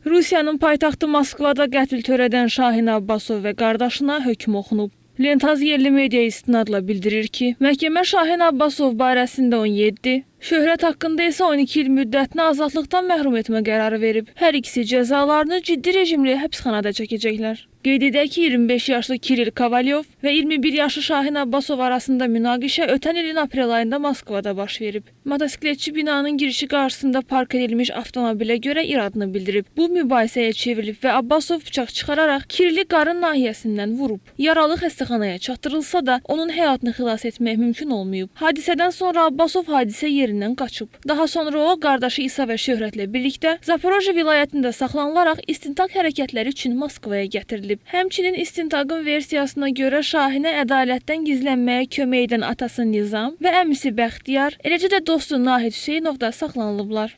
Rusiyanın paytaxtı Moskvada qətl törədən Şahin Abbasov və qardaşına hökm oxunub. Lentaz yerli media istinadla bildirir ki, məhkəmə Şahin Abbasov barəsində 17, Şöhrət haqqında isə 12 il müddətinə azadlıqdan məhrum etmə qərarı verib. Hər ikisi cəzalarını ciddi rejimli həbsxanada çəkəcəklər. Qeyd edək ki, 25 yaşlı Kiril Kovalyov və 21 yaşlı Şahin Abbasov arasında münaqişə ötən ilin aprel ayında Moskvada baş verib. Motosikletçi binanın girişi qarşısında park edilmiş avtomobilə görə iradını bildirib. Bu mübahisəyə çevrilib və Abbasov bıçaq çıxararaq Kirili qarın nahiyəsindən vurub. Yaralı xəstəxanaya çatdırılsa da onun həyatını xilas etmək mümkün olmayıb. Hadisədən sonra Abbasov hadisə yerindən qaçıb. Daha sonra o, qardaşı İsa və Şöhrətlə birlikdə Zaporojye vilayətində saxlanılaraq istintaq hərəkətləri üçün Moskvaya gətirilib. Həmçinin istintaqın versiyasına görə Şahinə ədalətdən gizlənməyə kömək edən atası Nizam və əmisi Bəxtiyar, eləcə də dostu Nahid Hüseynov da saxlanılıblar.